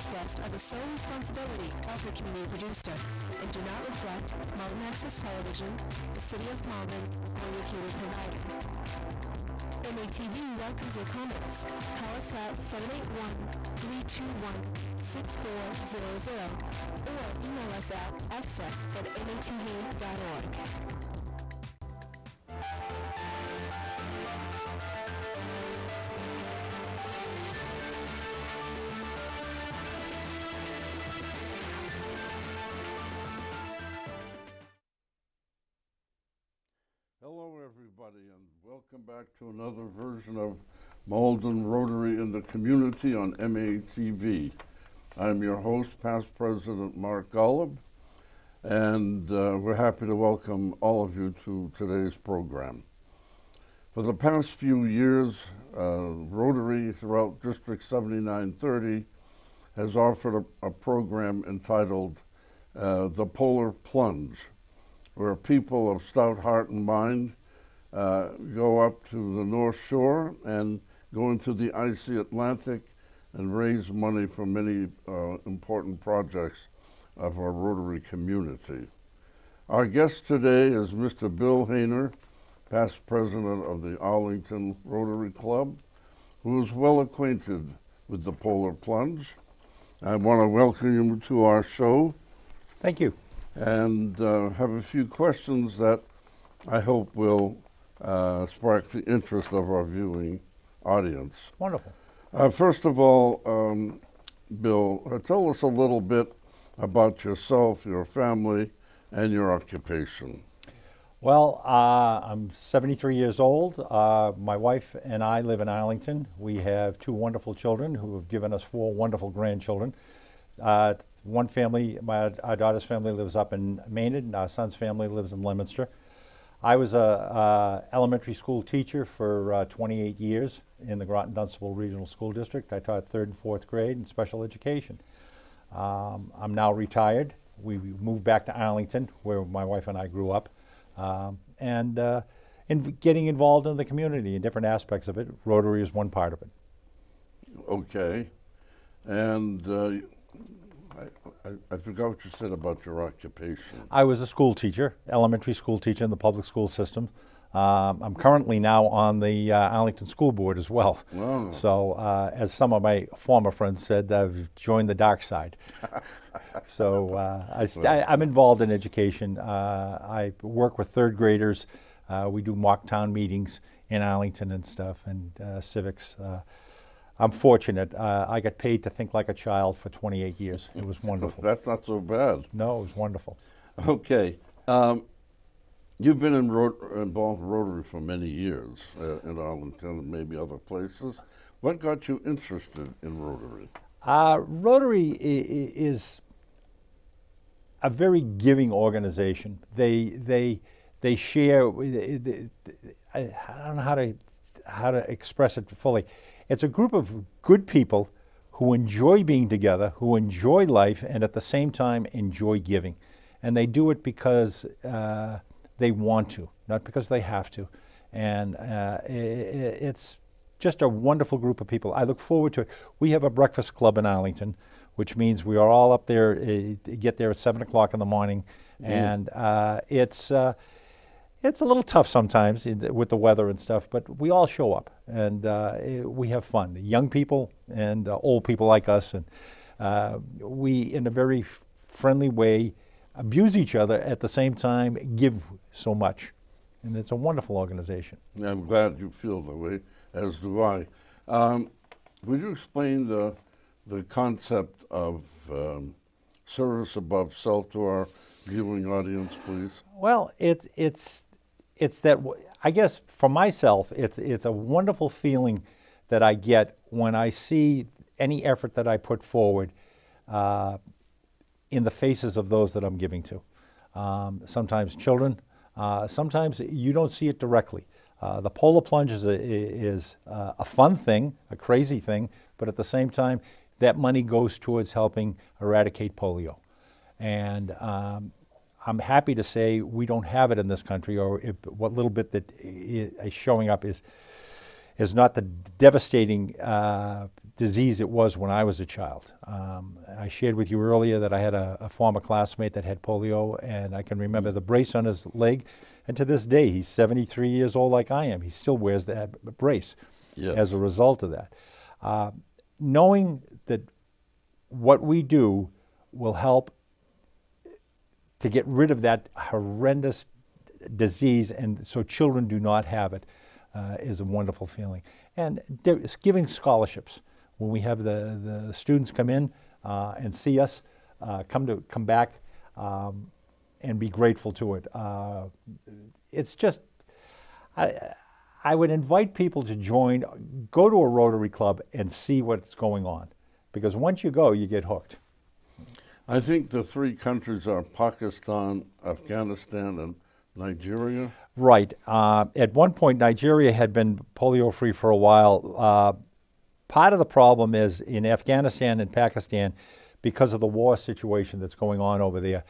expressed are the sole responsibility of the community producer and do not reflect Malden Access Television, the City of Malden, or your cable provider. MATV welcomes your comments. Call us at 781-321-6400 or email us at access@matv.org. Hello everybody, and welcome back to another version of Malden Rotary in the Community on MATV. I'm your host, past President Mark Golub, and we're happy to welcome all of you to today's program. For the past few years, Rotary throughout District 7930 has offered a program entitled The Polar Plunge, where people of stout heart and mind go up to the North Shore and go into the icy Atlantic and raise money for many important projects of our Rotary community. Our guest today is Mr. Bill Hayner, past president of the Arlington Rotary Club, who is well acquainted with the Polar Plunge. I want to welcome you to our show. Thank you. And have a few questions that I hope will spark the interest of our viewing audience. Wonderful. First of all, Bill, tell us a little bit about yourself, your family, and your occupation. Well, I'm 73 years old. My wife and I live in Arlington. We have two wonderful children who have given us 4 wonderful grandchildren. One family, our daughter's family lives up in Maynard, and our son's family lives in Leominster. I was a elementary school teacher for 28 years in the Groton-Dunstable Regional School District. I taught 3rd and 4th grade and special education. I'm now retired. We moved back to Arlington, where my wife and I grew up, and getting involved in the community in different aspects of it. Rotary is one part of it. Okay. And I forgot what you said about your occupation. I was a school teacher, elementary school teacher in the public school system. I'm currently now on the Arlington School Board as well. Oh. So as some of my former friends said, I've joined the dark side. So I'm involved in education. I work with 3rd graders. We do mock town meetings in Arlington and stuff, and civics. I'm fortunate. I got paid to think like a child for 28 years. It was wonderful. That's not so bad. No, it was wonderful. Okay. You've been involved in Rotary for many years in Arlington and maybe other places. What got you interested in Rotary? Rotary is a very giving organization. They share. I don't know how to express it fully. It's a group of good people who enjoy being together, who enjoy life, and at the same time enjoy giving. And they do it because they want to, not because they have to. And it's just a wonderful group of people. I look forward to it. We have a breakfast club in Arlington, which means we are all up there, get there at 7 o'clock in the morning. And it's a little tough sometimes with the weather and stuff, but we all show up and we have fun. The young people and old people like us, and we, in a very friendly way, abuse each other at the same time, give so much. And it's a wonderful organization. I'm glad you feel that way, as do I. Would you explain the concept of service above self to our viewing audience, please? Well, it's that, I guess for myself, it's a wonderful feeling that I get when I see any effort that I put forward in the faces of those that I'm giving to. Sometimes children, sometimes you don't see it directly. The Polar Plunge is a fun thing, a crazy thing, but at the same time, that money goes towards helping eradicate polio. And I'm happy to say we don't have it in this country, or what little bit that is showing up is is not the devastating disease it was when I was a child. I shared with you earlier that I had a former classmate that had polio, and I can remember the brace on his leg, and to this day, he's 73 years old like I am. He still wears that brace as a result of that. Knowing that what we do will help to get rid of that horrendous disease, and so children do not have it, is a wonderful feeling. And it's giving scholarships. When we have the students come in and see us, come back and be grateful to it. It's just, I would invite people to join, go to a Rotary Club and see what's going on. Because once you go, you get hooked. I think the three countries are Pakistan, Afghanistan, and Nigeria. Right. At one point, Nigeria had been polio-free for a while. Part of the problem is in Afghanistan and Pakistan, because of the war situation that's going on over there,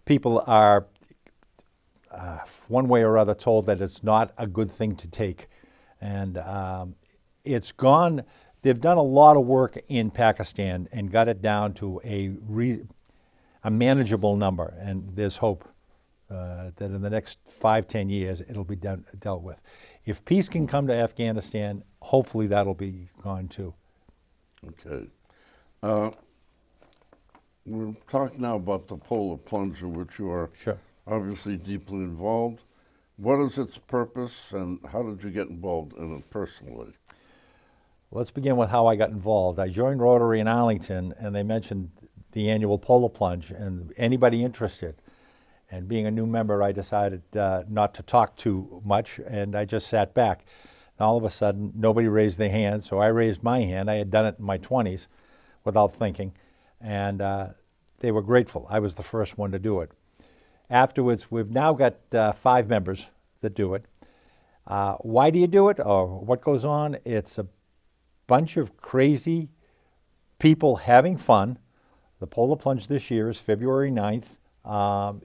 people are, one way or other, told that it's not a good thing to take. And it's gone, they've done a lot of work in Pakistan and got it down to a manageable number. And there's hope that in the next 5-10 years, it'll be dealt with. If peace can come to Afghanistan, hopefully that'll be gone too. Okay. We'll talk now about the polar plunge, in which you are obviously deeply involved. What is its purpose, and how did you get involved in it personally? Let's begin with how I got involved. I joined Rotary in Arlington, and they mentioned the annual polar plunge, and anybody interested. And being a new member, I decided not to talk too much, and I just sat back. And all of a sudden, nobody raised their hand, so I raised my hand. I had done it in my 20s without thinking, and they were grateful. I was the first one to do it. Afterwards, we've now got 5 members that do it. Why do you do it, or what goes on? It's a bunch of crazy people having fun. The polar plunge this year is February 9th.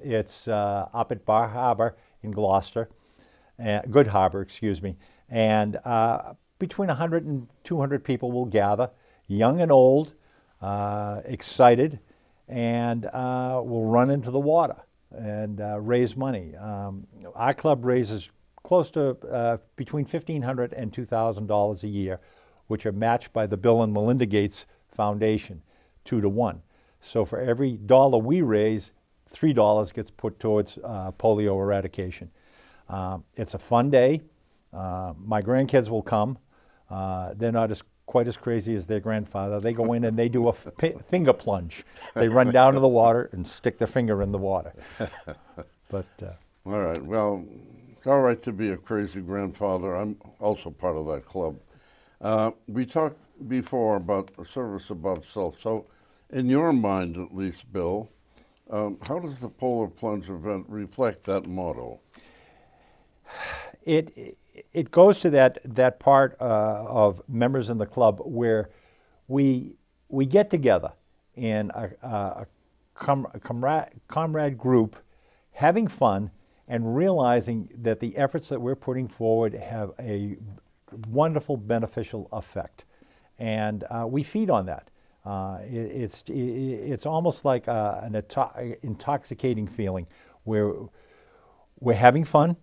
It's up at Bar Harbor in Gloucester, Good Harbor, excuse me, and between 100 and 200 people will gather, young and old, excited, and we'll run into the water and raise money. Our club raises close to between $1,500 and $2,000 a year, which are matched by the Bill and Melinda Gates Foundation, 2 to 1. So for every dollar we raise, $3 gets put towards polio eradication. It's a fun day. My grandkids will come. They're not quite as crazy as their grandfather. They go in and they do a finger plunge. They run down to the water and stick their finger in the water. But all right. Well, it's all right to be a crazy grandfather. I'm also part of that club. We talked before about the service above self. So in your mind, at least, Bill, how does the polar plunge event reflect that motto? It goes to that part of members in the club where we get together in a comrade group, having fun and realizing that the efforts that we're putting forward have a wonderful beneficial effect, and we feed on that. It's almost like an intoxicating feeling where we're having fun,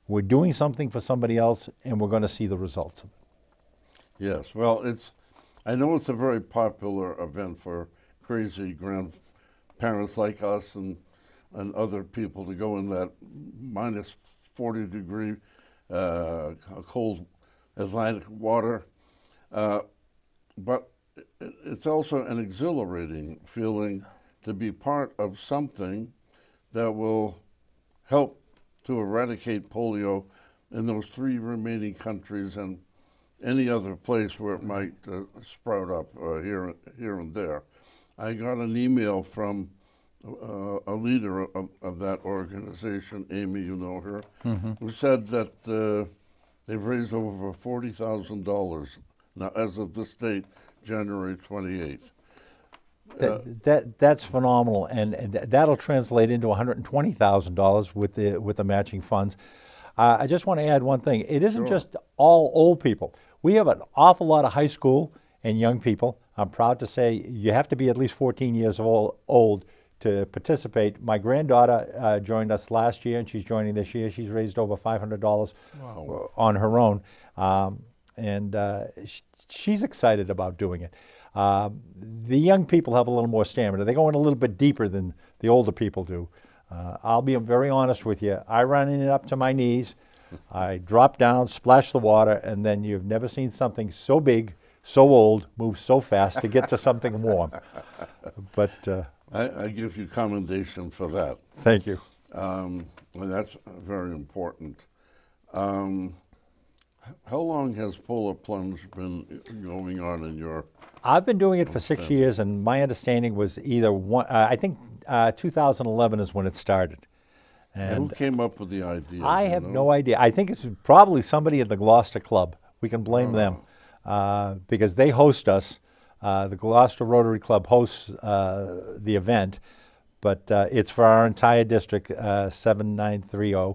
we're doing something for somebody else, and we're going to see the results of it. Yes, well, I know it's a very popular event for crazy grandparents like us and other people to go in that minus 40-degree cold Atlantic water, but it's also an exhilarating feeling to be part of something that will help to eradicate polio in those 3 remaining countries and any other place where it might sprout up here and there. I got an email from a leader of that organization, Amy, you know her, who said that they've raised over $40,000 now as of this date, January 28th. That's phenomenal, and that'll translate into $120,000 with the matching funds. I just want to add one thing. It isn't Sure. just all old people. We have an awful lot of high school and young people. I'm proud to say you have to be at least 14 years old to participate. My granddaughter joined us last year, and she's joining this year. She's raised over $500 Wow. on her own, and she's excited about doing it. The young people have a little more stamina. They go in a little bit deeper than the older people do. I'll be very honest with you. I run in up to my knees. I drop down, splash the water, and then you've never seen something so big, so old, move so fast to get to something warm. But I give you commendation for that. thank you. And that's very important. How long has Polar Plunge been going on in your... I've been doing it for 6 years, and my understanding was either one, I think 2011 is when it started. Who came up with the idea? I do you have know? no idea. I think it's probably somebody at the Gloucester Club. We can blame them because they host us. The Gloucester Rotary Club hosts the event, but it's for our entire district, 7930.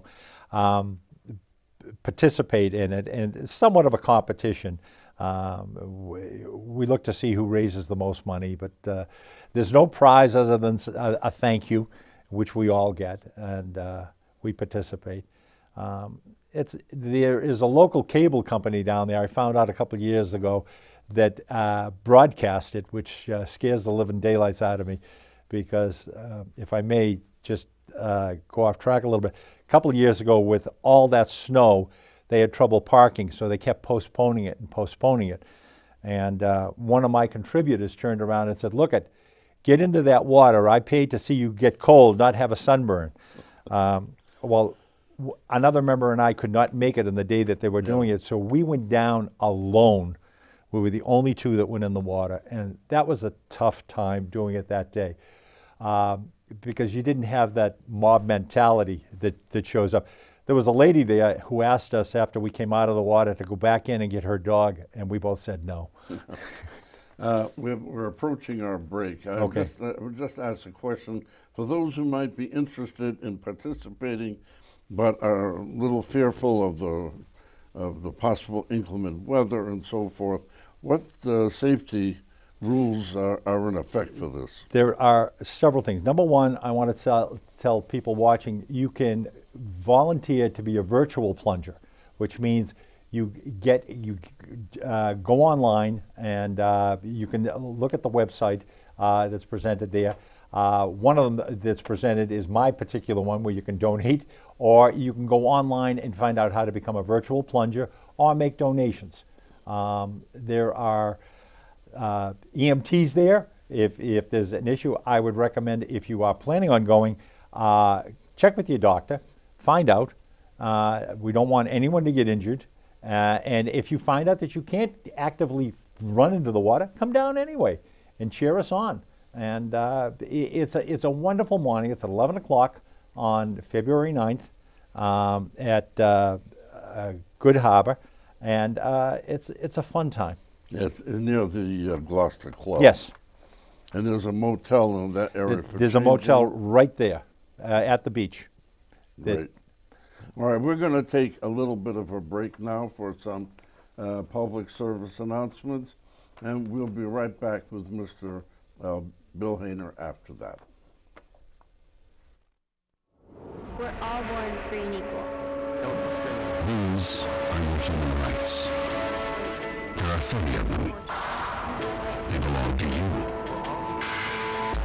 Participate in it, and it's somewhat of a competition. We look to see who raises the most money, but there's no prize other than a thank you, which we all get, and we participate. There is a local cable company down there, I found out a couple of years ago, that broadcast it, which scares the living daylights out of me, because if I may just go off track a little bit, a couple of years ago with all that snow, they had trouble parking, so they kept postponing it and postponing it. And one of my contributors turned around and said, look, get into that water. I paid to see you get cold, not have a sunburn. Well, another member and I could not make it on the day that they were doing it, so we went down alone. We were the only two that went in the water, and that was a tough time doing it that day because you didn't have that mob mentality that shows up. There was a lady there who asked us after we came out of the water to go back in and get her dog, and we both said no. We're approaching our break. I Okay. would just ask a question for those who might be interested in participating but are a little fearful of the possible inclement weather and so forth. What safety rules are in effect for this? There are several things. Number one, I want to tell people watching, you can volunteer to be a virtual plunger, which means you go online and you can look at the website that's presented there. One of them that's presented is my particular one, where you can donate, or you can go online and find out how to become a virtual plunger or make donations. There are EMTs there. If there's an issue, I would recommend, if you are planning on going, check with your doctor, find out. We don't want anyone to get injured. And if you find out that you can't actively run into the water, come down anyway and cheer us on. And it's a wonderful morning. It's at 11 o'clock on February 9th at Good Harbor, and it's a fun time. It's near the Gloucester Club. Yes. And there's a motel in that area for There's a motel changing? right there at the beach. Great. All right, we're going to take a little bit of a break now for some public service announcements, and we'll be right back with Mr. Bill Hayner after that. We're all born free and equal. These are your human rights. There are 30 of them. They belong to you.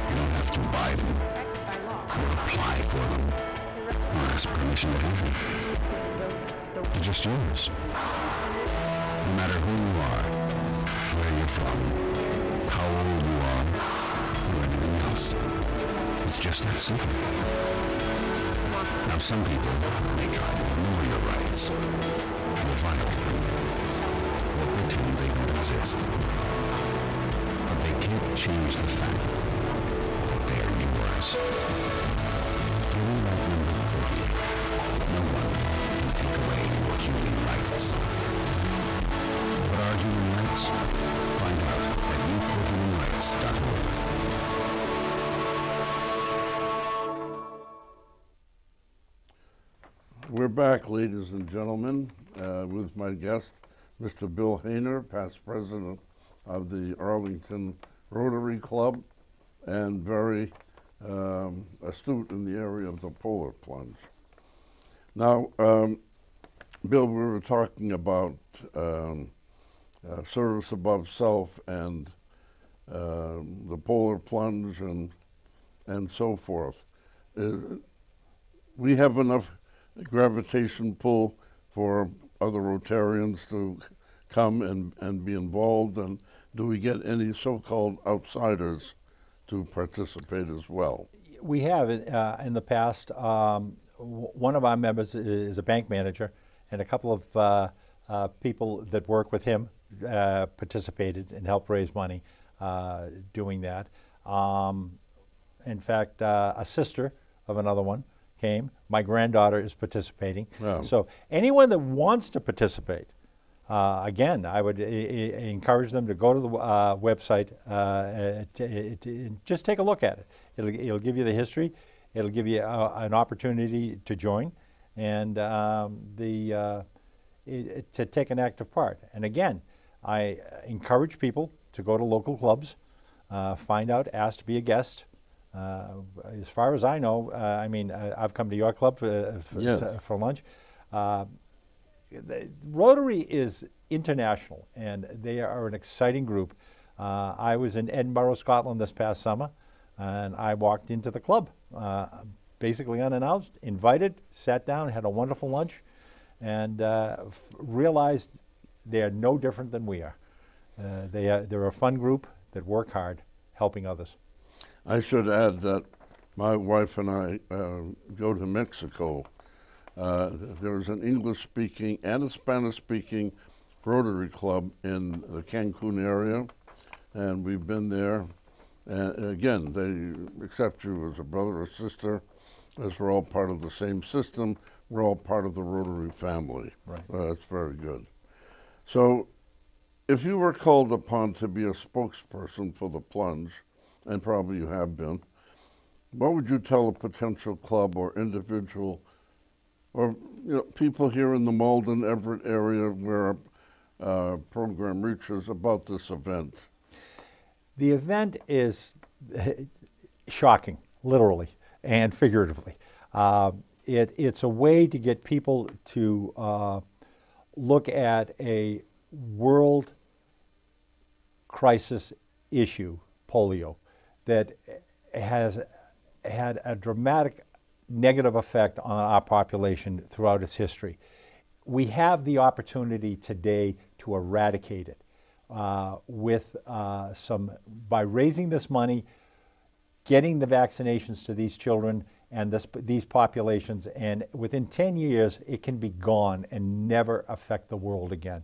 You don't have to buy them, or apply for them, or ask permission to have them. They're just yours. No matter who you are, where you're from, how old you are, or anything else. It's just that simple. Now some people may try to ignore your rights, or violate them, or pretend they don't exist. But they can't change the fact that they are yours. Human right number 30. No one can take away your human rights. What are human rights? Find out at youthforhumanrights.org. We're We're back, ladies and gentlemen, with my guest, Mr. Bill Hayner, past president of the Arlington Rotary Club and very astute in the area of the polar plunge. Now, Bill, we were talking about service above self and the polar plunge and so forth. We have enough gravitation pull for other Rotarians to come and be involved, and do we get any so-called outsiders to participate as well? We have in the past. One of our members is a bank manager, and a couple of people that work with him participated and helped raise money doing that. In fact, a sister of another one came. My granddaughter is participating. Wow. So anyone that wants to participate, again, I would encourage them to go to the website, just take a look at it. It'll give you the history. It'll give you an opportunity to join and to take an active part. And again, I encourage people to go to local clubs, find out, ask to be a guest. As far as I know, I mean, I've come to your club for lunch. Rotary is international, and they are an exciting group. I was in Edinburgh, Scotland this past summer, and I walked into the club, basically unannounced, invited, sat down, had a wonderful lunch, and realized they are no different than we are. They're a fun group that work hard, helping others. I should add that my wife and I go to Mexico. There's an English-speaking and a Spanish-speaking Rotary Club in the Cancun area, and we've been there. And again, they accept you as a brother or sister, as we're all part of the same system. We're all part of the Rotary family. Right. That's very good. So if you were called upon to be a spokesperson for the plunge, and probably you have been, what would you tell a potential club or individual or people here in the Malden, Everett area where our program reaches about this event? The event is shocking, literally and figuratively. It's a way to get people to look at a world crisis issue, polio, that has had a dramatic negative effect on our population throughout its history. We have the opportunity today to eradicate it by raising this money, getting the vaccinations to these children and these populations, and within 10 years it can be gone and never affect the world again.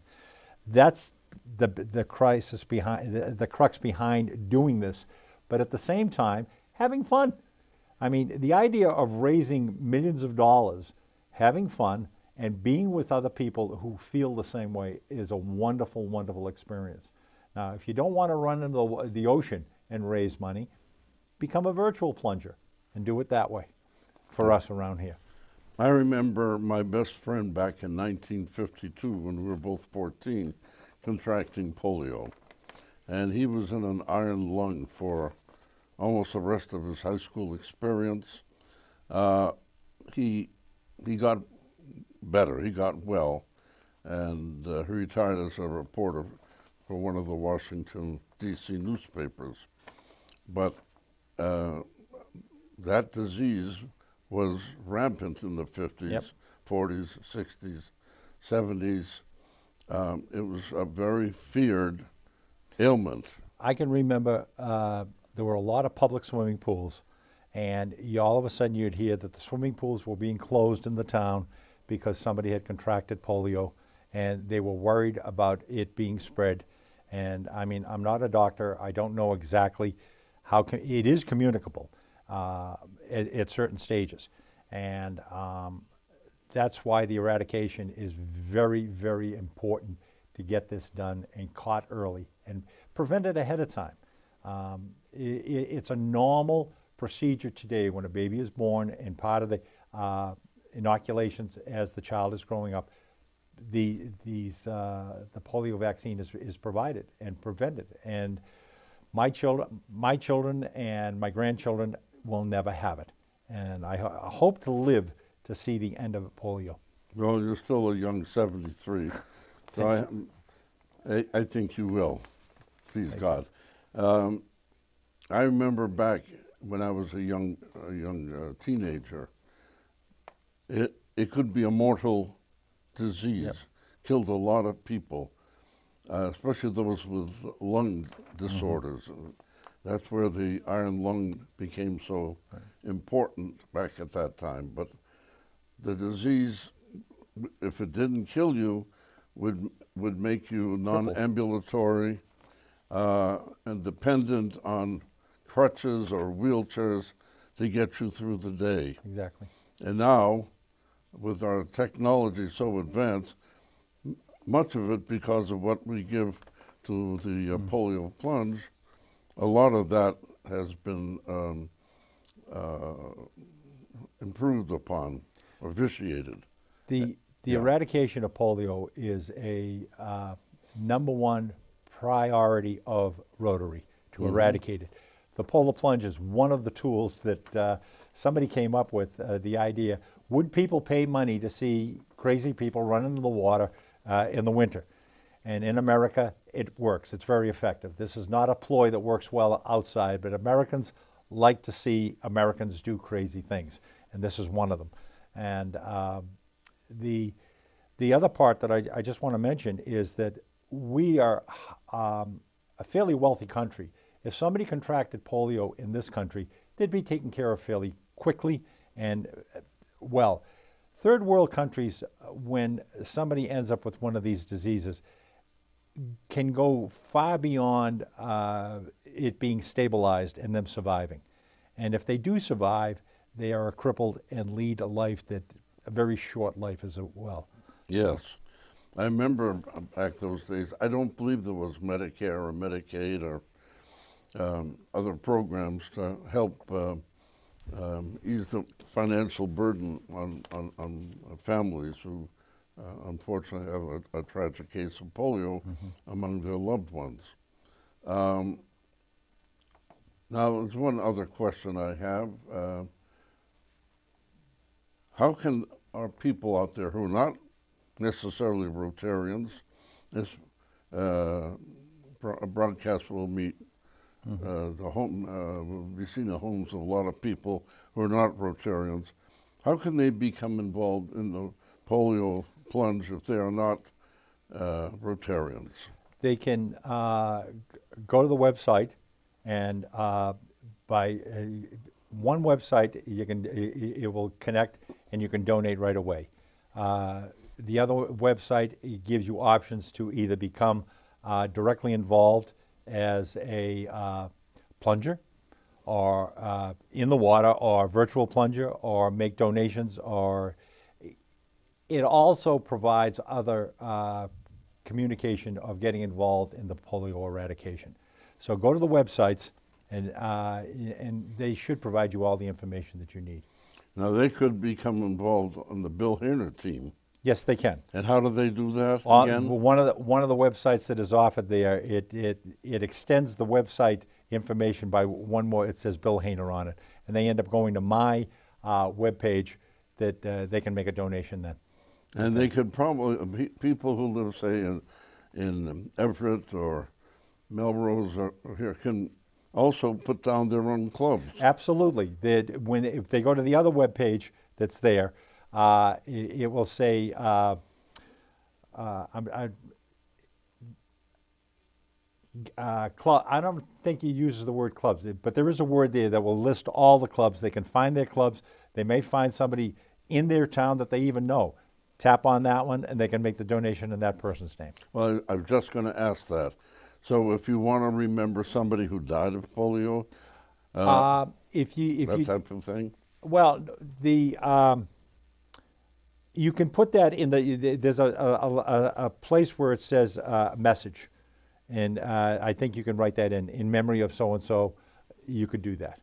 That's the crisis behind, the crux behind doing this, but at the same time, having fun. I mean, the idea of raising millions of dollars, having fun, and being with other people who feel the same way is a wonderful, wonderful experience. Now, if you don't want to run into the ocean and raise money, become a virtual plunger and do it that way for us around here. I remember my best friend back in 1952 when we were both 14 contracting polio. And he was in an iron lung for almost the rest of his high school experience. He got better, he got well, and he retired as a reporter for one of the Washington, D.C. newspapers. But that disease was rampant in the 50s, Yep. 40s, 60s, 70s. It was a very feared ailment. I can remember there were a lot of public swimming pools, and all of a sudden you'd hear that the swimming pools were being closed in the town because somebody had contracted polio, and they were worried about it being spread. And I mean, I'm not a doctor. I don't know exactly how it is communicable at certain stages. And that's why the eradication is very, very important, to get this done and caught early and prevent it ahead of time. It's a normal procedure today when a baby is born, and part of the inoculations as the child is growing up. The polio vaccine is provided and prevented, and my children and my grandchildren will never have it, and I hope to live to see the end of polio. Well, you're still a young 73, so I think you will. Please God. I remember back when I was a young teenager. It could be a mortal disease. Yep. Killed a lot of people, especially those with lung disorders. That's where the iron lung became so important back at that time. But the disease, if it didn't kill you, would make you non-ambulatory and dependent on crutches or wheelchairs to get you through the day. Exactly. And now, with our technology so advanced, much of it because of what we give to the polio plunge, a lot of that has been improved upon or vitiated. The eradication of polio is a #1 priority of Rotary, to eradicate it. The polio plunge is one of the tools that somebody came up with, the idea, would people pay money to see crazy people run into the water in the winter? And in America, it works. It's very effective. This is not a ploy that works well outside, but Americans like to see Americans do crazy things, and this is one of them. And the other part that I just want to mention is that we are a fairly wealthy country. If somebody contracted polio in this country, they'd be taken care of fairly quickly and well. Third world countries, when somebody ends up with one of these diseases, can go far beyond it being stabilized and them surviving. And if they do survive, they are crippled and lead a life that, a very short life as well. Yes. I remember back those days, I don't believe there was Medicare or Medicaid or other programs to help ease the financial burden on families who unfortunately have a tragic case of polio among their loved ones. Now, there's one other question I have. How can our people out there who are not necessarily Rotarians, this broadcast will meet will be seen in the homes of a lot of people who are not Rotarians. How can they become involved in the polio plunge if they are not Rotarians? They can go to the website, and by one website, it will connect, and you can donate right away. The other website, it gives you options to either become directly involved as a plunger, or in the water, or virtual plunger, or make donations, or it also provides other communication of getting involved in the polio eradication. So go to the websites, and they should provide you all the information that you need. Now, they could become involved on the Bill Hayner team. Yes, they can. And how do they do that again? One of the websites that is offered there, it extends the website information by one more. It says Bill Hayner on it, and they end up going to my webpage that they can make a donation then. And they could probably, people who live, say, in Everett or Melrose or here can also put down their own clubs. Absolutely. If they go to the other webpage that's there, it will say, I don't think he uses the word clubs, but there is a word there that will list all the clubs. They can find their clubs. They may find somebody in their town that they even know. Tap on that one, and they can make the donation in that person's name. Well, I was just going to ask that. So if you want to remember somebody who died of polio, that type of thing? Well, you can put that in there's a place where it says message, and I think you can write that in memory of so-and-so. You could do that.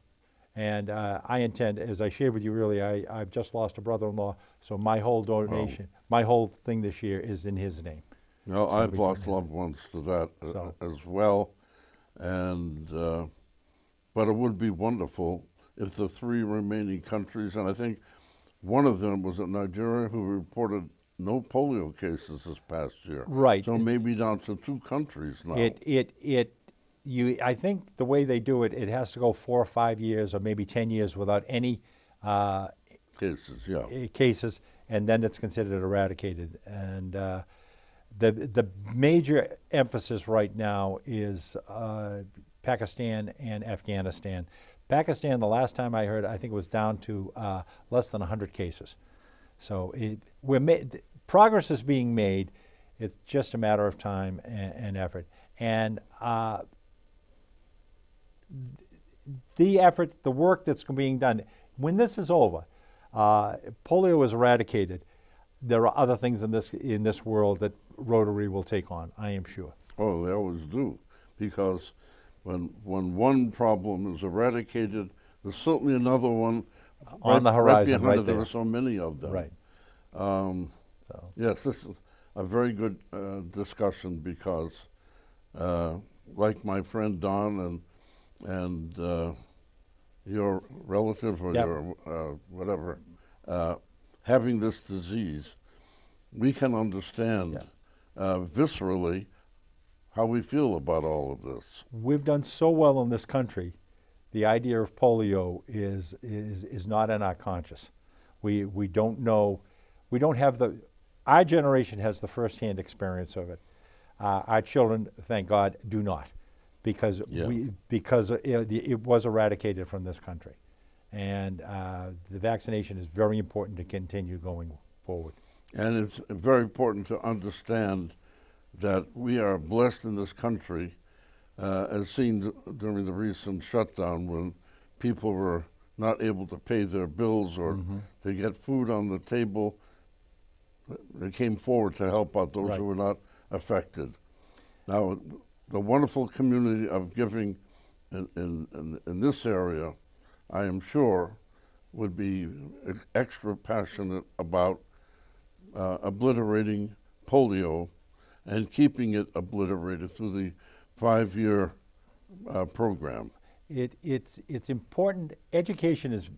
And I intend, as I shared with you earlier, I've just lost a brother-in-law So my whole donation, my whole thing this year is in his name. No, It's gonna I've be lost good. loved ones to that So- as well, and but it would be wonderful if the 3 remaining countries, and I think one of them was in Nigeria, who reported no polio cases this past year. Right. So maybe down to 2 countries now. I think the way they do it, it has to go 4 or 5 years or maybe 10 years without any Cases, yeah. cases, and then it's considered eradicated. And the major emphasis right now is Pakistan and Afghanistan. Pakistan, the last time I heard, I think it was down to less than 100 cases. So progress is being made. It's just a matter of time and effort. And the work that's being done, when this is over, polio is eradicated. There are other things in this world that Rotary will take on, I am sure. Oh, they always do, because when one problem is eradicated, there's certainly another one On the horizon, right behind right it. There there. are so many of them. Right. Yes, this is a very good discussion because, like my friend Don and your relative or Yep. your whatever, having this disease, we can understand viscerally how we feel about all of this. We've done so well in this country. The idea of polio is not in our conscious. We don't know. We don't have our generation has the firsthand experience of it. Our children, thank God, do not, because it was eradicated from this country, and the vaccination is very important to continue going forward. And it's very important to understand that we are blessed in this country, as seen during the recent shutdown when people were not able to pay their bills or to get food on the table. They came forward to help out those who were not affected. Now, the wonderful community of giving in this area, I am sure, would be extra passionate about obliterating polio and keeping it obliterated through the 5-year program. It's important. Education is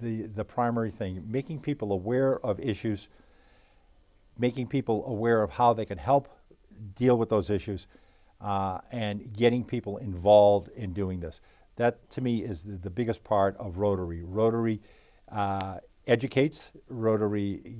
the primary thing. Making people aware of issues, making people aware of how they can help deal with those issues, and getting people involved in doing this. That, to me, is the biggest part of Rotary. Rotary educates, Rotary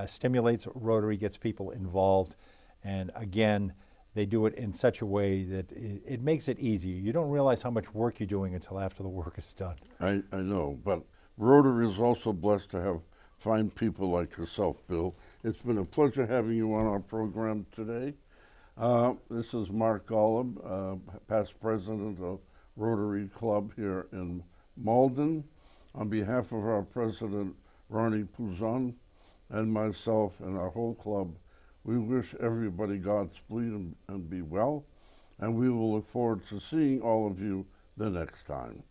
stimulates, Rotary gets people involved, and again, they do it in such a way that it makes it easy. You don't realize how much work you're doing until after the work is done. I know, but Rotary is also blessed to have fine people like yourself, Bill. It's been a pleasure having you on our program today. This is Mark Golub, past president of Rotary Club here in Malden. On behalf of our president, Ronnie Pouzon, and myself and our whole club, we wish everybody Godspeed and be well, and we will look forward to seeing all of you the next time.